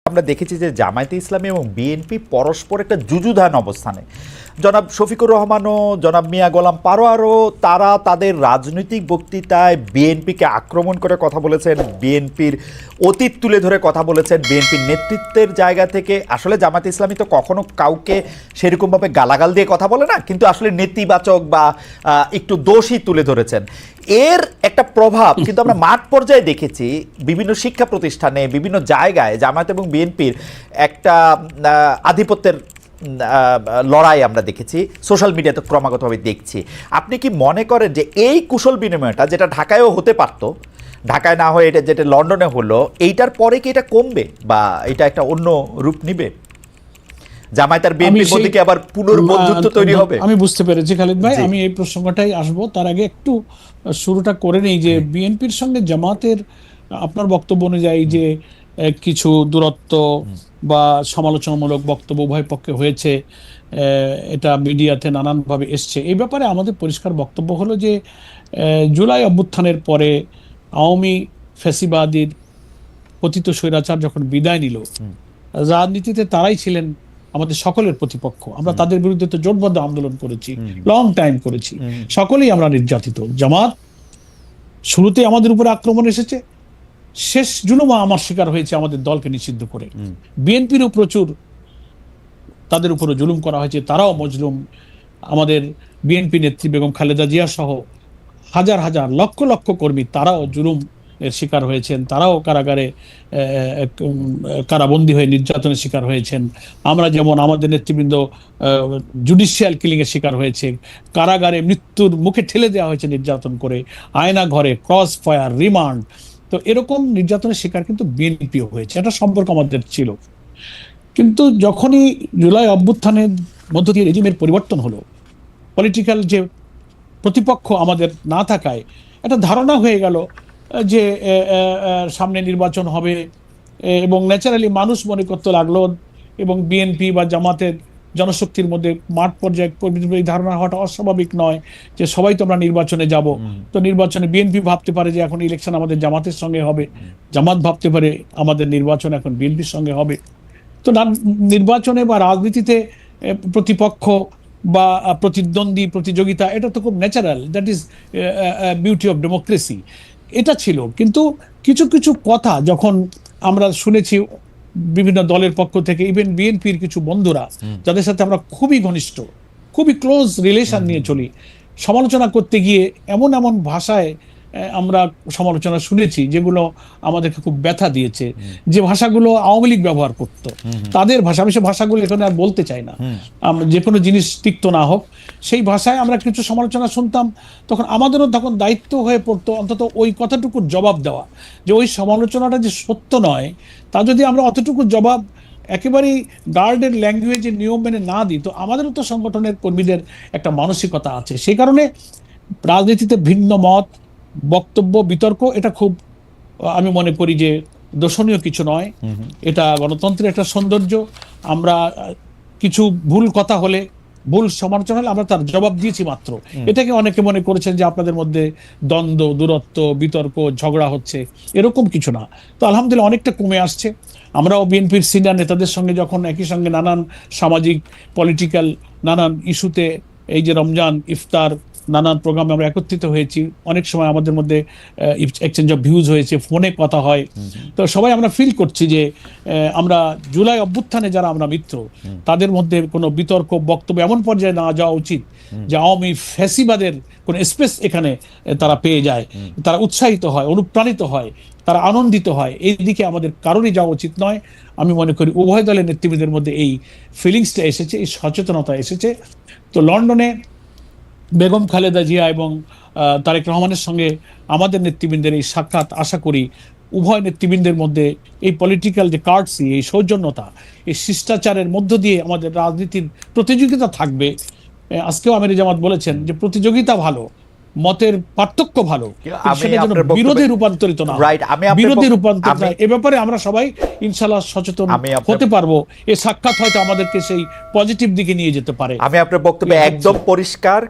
আমরা দেখেছি যে জামায়াতে ইসলামী এবং বিএনপি পরস্পর একটা যুযুধান অবস্থানে। জনাব শফিকুর রহমানও, জনাব মিয়া গোলাম পারোয়ারও তারা তাদের রাজনৈতিক বক্তৃতায় বিএনপিকে আক্রমণ করে কথা বলেছেন, বিএনপির অতীত তুলে ধরে কথা বলেছেন, বিএনপির নেতৃত্বের জায়গা থেকে। আসলে জামায়াতে ইসলামী তো কখনো কাউকে সেরকমভাবে গালাগাল দিয়ে কথা বলে না, কিন্তু আসলে নেতিবাচক বা একটু দোষই তুলে ধরেছেন। এর একটা প্রভাব কিন্তু আমরা মাঠ পর্যায়ে দেখেছি, বিভিন্ন শিক্ষা প্রতিষ্ঠানে, বিভিন্ন জায়গায় জামায়াত এবং বিএনপির একটা আধিপত্যের লড়াই আমরা দেখেছি, সোশ্যাল মিডিয়াতে ক্রমাগতভাবে দেখছি। আপনি কি মনে করেন যে এই কুশল বিনিময়টা, যেটা ঢাকায়ও হতে পারত, ঢাকায় না হয়ে এটা যেটা লন্ডনে হলো, এইটার পরে কি এটা কমবে বা এটা একটা অন্য রূপ নিবে? জামায়াত আর বিএনপির মধ্যে কি আবার পুনর্বন্ধুত্ব তৈরি হবে? আমি বুঝতে পেরেছি খালিদ ভাই, আমি এই প্রসঙ্গটাই আসবো। তার আগে একটু শুরুটা করে নেই যে বিএনপির সঙ্গে জামাতের আপনার বক্তব্য অনুযায়ী যে কিছু দূরত্ব বা সমালোচনামূলক বক্তব্য উভয় পক্ষে হয়েছে, এটা মিডিয়াতে নানানভাবে এসছে। এই ব্যাপারে আমাদের পরিষ্কার বক্তব্য হলো যে জুলাই অভ্যুত্থানের পরে আওয়ামী ফ্যাসিবাদীর পতিত স্বৈরাচার যখন বিদায় নিল, রাজনীতিতে তারাই ছিলেন আমাদের সকলের প্রতিপক্ষ। আমরা তাদের বিরুদ্ধে তো জোটবদ্ধ আন্দোলন করেছি, লং টাইম করেছি, সকলেই আমরা নির্যাতিত। জামাত শুরুতে আমাদের উপরে আক্রমণ এসেছে, শেষ জুলুমা আমার শিকার হয়েছে আমাদের দলকে নিষিদ্ধ করে। বিএনপিরও প্রচুর তাদের উপরে জুলুম করা হয়েছে, তারাও মজলুম। আমাদের বিএনপি নেত্রী বেগম খালেদা জিয়া সহ হাজার হাজার লক্ষ লক্ষ কর্মী তারাও জুলুম এর শিকার হয়েছেন, তারাও কারাগারে কারাবন্দী হয়ে নির্যাতনের শিকার হয়েছেন। আমরা যেমন আমাদের নেতৃবৃন্দ জুডিশিয়াল কিলিং এর শিকার হয়েছে, কারাগারে মৃত্যুর মুখে ঠেলে দেওয়া হয়েছে নির্যাতন করে, আয়না ঘরে, ক্রস ফায়ার, রিমান্ড। তো এরকম নির্যাতনের শিকার কিন্তু বিএনপিও হয়েছে, এটা সম্পর্ক আমাদের ছিল। কিন্তু যখনই জুলাই অভ্যুত্থানের মধ্য দিয়ে রেজিমের পরিবর্তন হলো, পলিটিক্যাল যে প্রতিপক্ষ আমাদের না থাকায় একটা ধারণা হয়ে গেল যে সামনে নির্বাচন হবে, এবং ন্যাচারালি মানুষ মনে করতে লাগলো, এবং বিএনপি বা জামাতের জনশক্তির মধ্যে মাঠ পর্যায়ে এই ধারণা হওয়াটা অস্বাভাবিক নয় যে সবাই তো আমরা নির্বাচনে যাব। তো নির্বাচনে বিএনপি ভাবতে পারে যে এখন ইলেকশন আমাদের জামাতের সঙ্গে হবে, জামাত ভাবতে পারে আমাদের নির্বাচন এখন বিএনপির সঙ্গে হবে। তো নির্বাচনে বা রাজনীতিতে প্রতিপক্ষ বা প্রতিদ্বন্দ্বী, প্রতিযোগিতা, এটা তো খুব natural, that is beauty of democracy. এটা ছিল। কিন্তু কিছু কিছু কথা যখন আমরা শুনেছি বিভিন্ন দলের পক্ষ থেকে, ইভেন বিএনপির কিছু বন্ধুরা যাদের সাথে আমরা খুবই ঘনিষ্ঠ, খুবই ক্লোজ রিলেশন নিয়ে চলি, সমালোচনা করতে গিয়ে এমন এমন ভাষায় আমরা সমালোচনা শুনেছি যেগুলো আমাদেরকে খুব ব্যথা দিয়েছে, যে ভাষাগুলো আওয়ামী লীগ ব্যবহার করত, তাদের ভাষা। আমি সে ভাষাগুলো এখানে আর বলতে চাই না, যে কোনো জিনিস তিক্ত না হোক, সেই ভাষায় আমরা কিছু সমালোচনা শুনতাম। তখন আমাদেরও তখন দায়িত্ব হয়ে পড়তো অন্তত ওই কথাটুকুর জবাব দেওয়া, যে ওই সমালোচনাটা যে সত্য নয়, তা যদি আমরা অতটুকু জবাব একেবারেই গার্ডের ল্যাঙ্গুয়েজের নিয়ম মেনে না দিই, তো আমাদেরও তো সংগঠনের কর্মীদের একটা মানসিকতা আছে। সেই কারণে রাজনীতিতে ভিন্ন মত, বক্তব্য, বিতর্ক, এটা খুব, আমি মনে করি যে দর্শনীয় কিছু নয়। এটা গণতন্ত্রের একটা সৌন্দর্য। আমরা কিছু ভুল কথা হলে, ভুল সমালোচনা হলে আমরা তার জবাব দিয়েছি মাত্র। এটাকে অনেকে মনে করেছেন যে আপনাদের মধ্যে দ্বন্দ্ব, দূরত্ব, বিতর্ক, ঝগড়া হচ্ছে, এরকম কিছু না। তো আলহামদুলিল্লাহ অনেকটা কমে আসছে। আমরাও বিএনপির সিনিয়র নেতাদের সঙ্গে যখন একই সঙ্গে নানান সামাজিক, পলিটিক্যাল নানান ইস্যুতে, এই যে রমজান, ইফতার, নানান প্রোগ্রামে আমরা একত্রিত হয়েছি, অনেক সময় আমাদের মধ্যে এক্সচেঞ্জ অফ ভিউজ হয়েছে, ফোনে কথা হয়। তো সবাই আমরা ফিল করছি যে আমরা জুলাই অভ্যুত্থানে যারা আমরা মিত্র, তাদের মধ্যে কোনো বিতর্ক, বক্তব্য এমন পর্যায়ে না যাওয়া উচিত যে আওয়ামী ফ্যাসিবাদের কোনো স্পেস এখানে তারা পেয়ে যায়, তারা উৎসাহিত হয়, অনুপ্রাণিত হয়, তারা আনন্দিত হয়। এই দিকে আমাদের কারোরই যাওয়া উচিত নয়। আমি মনে করি উভয় দলের নেতৃবৃন্দের মধ্যে এই ফিলিংসটা এসেছে, এই সচেতনতা এসেছে। তো লন্ডনে বেগম খালেদা জিয়া এবং তারেক রহমানের সঙ্গে আমাদের নেতৃবৃন্দের এই সাক্ষাৎ, আশা করি উভয় নেতৃবৃন্দের মধ্যে এই পলিটিক্যাল যে কার্ডসি, এই সৌজন্যতা, এই শিষ্টাচারের মধ্য দিয়ে আমাদের রাজনীতির প্রতিযোগিতা থাকবে। আজকেও আমির জামাত বলেছেন যে প্রতিযোগিতা ভালো, মতের পার্থক্য ভালো, সেটা যেন বিরোধে রূপান্তরিত না হয়, বিরোধে রূপান্তরিত হয়। এ ব্যাপারে আমরা সবাই ইনশাআল্লাহ সচেতন হতে পারবো। এই সাক্ষাৎ হয়তো আমাদেরকে সেই পজিটিভ দিকে নিয়ে যেতে পারে। আমি আপনার বক্তব্য একদম পরিষ্কার।